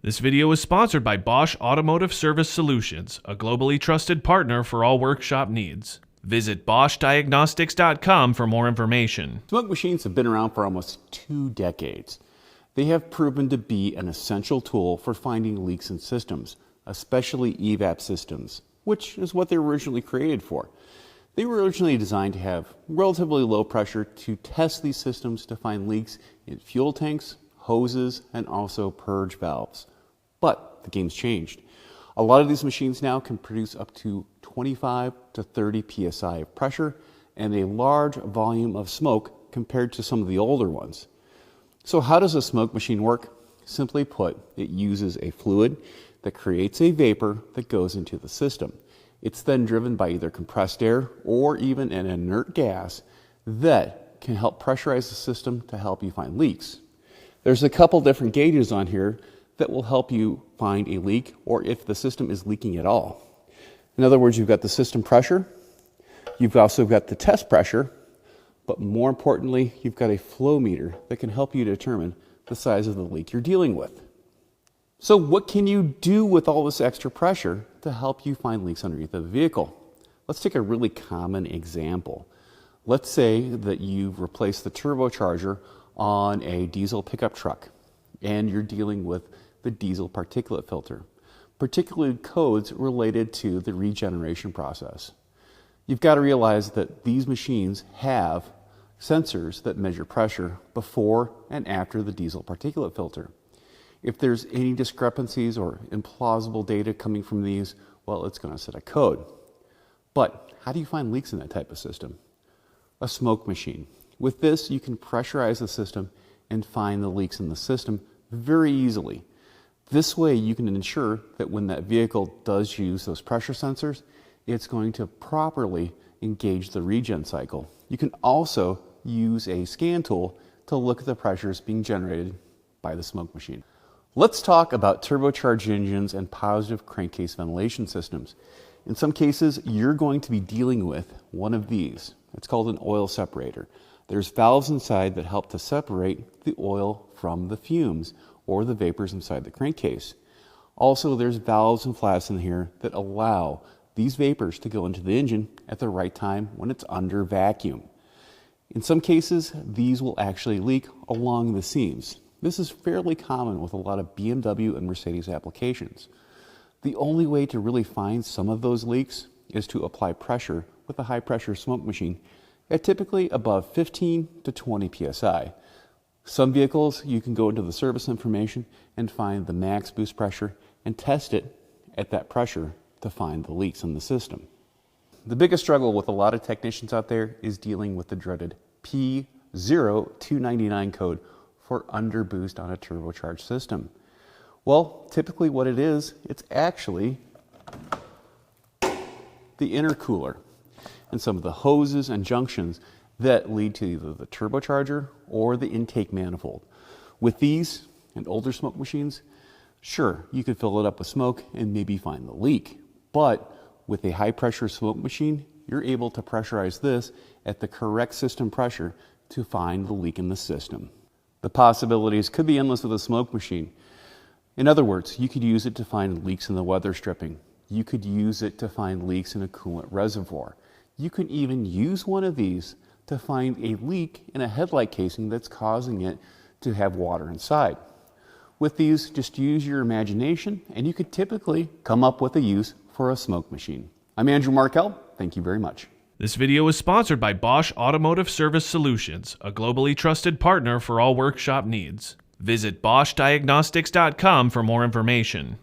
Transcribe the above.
This video is sponsored by Bosch Automotive Service Solutions, a globally trusted partner for all workshop needs. Visit boschdiagnostics.com for more information. Smoke machines have been around for almost 2 decades. They have proven to be an essential tool for finding leaks in systems, especially evap systems, which is what they were originally created for. They were originally designed to have relatively low pressure to test these systems to find leaks in fuel tanks, hoses, and also purge valves. But the game's changed. A lot of these machines now can produce up to 25 to 30 psi of pressure and a large volume of smoke compared to some of the older ones. So how does a smoke machine work? Simply put, it uses a fluid that creates a vapor that goes into the system. It's then driven by either compressed air or even an inert gas that can help pressurize the system to help you find leaks. There's a couple different gauges on here that will help you find a leak or if the system is leaking at all. In other words, you've got the system pressure, you've also got the test pressure, but more importantly, you've got a flow meter that can help you determine the size of the leak you're dealing with. So what can you do with all this extra pressure to help you find leaks underneath the vehicle? Let's take a really common example. Let's say that you've replaced the turbocharger on a diesel pickup truck and you're dealing with the diesel particulate filter, particularly codes related to the regeneration process. You've got to realize that these machines have sensors that measure pressure before and after the diesel particulate filter. If there's any discrepancies or implausible data coming from these, well, it's going to set a code. But how do you find leaks in that type of system? A smoke machine. With this, you can pressurize the system and find the leaks in the system very easily. This way, you can ensure that when that vehicle does use those pressure sensors, it's going to properly engage the regen cycle. You can also use a scan tool to look at the pressures being generated by the smoke machine. Let's talk about turbocharged engines and positive crankcase ventilation systems. In some cases, you're going to be dealing with one of these. It's called an oil separator. There's valves inside that help to separate the oil from the fumes or the vapors inside the crankcase. Also, there's valves and flaps in here that allow these vapors to go into the engine at the right time when it's under vacuum. In some cases, these will actually leak along the seams. This is fairly common with a lot of BMW and Mercedes applications. The only way to really find some of those leaks is to apply pressure with a high pressure smoke machine at typically above 15 to 20 psi. Some vehicles, you can go into the service information and find the max boost pressure and test it at that pressure to find the leaks in the system. The biggest struggle with a lot of technicians out there is dealing with the dreaded P0299 code for underboost on a turbocharged system. Well, typically what it is, it's actually the intercooler and some of the hoses and junctions that lead to either the turbocharger or the intake manifold. With these and older smoke machines, sure, you could fill it up with smoke and maybe find the leak. But with a high pressure smoke machine, you're able to pressurize this at the correct system pressure to find the leak in the system. The possibilities could be endless with a smoke machine. In other words, you could use it to find leaks in the weather stripping. You could use it to find leaks in a coolant reservoir. You can even use one of these to find a leak in a headlight casing that's causing it to have water inside. With these, just use your imagination and you could typically come up with a use for a smoke machine. I'm Andrew Markel. Thank you very much. This video is sponsored by Bosch Automotive Service Solutions, a globally trusted partner for all workshop needs. Visit boschdiagnostics.com for more information.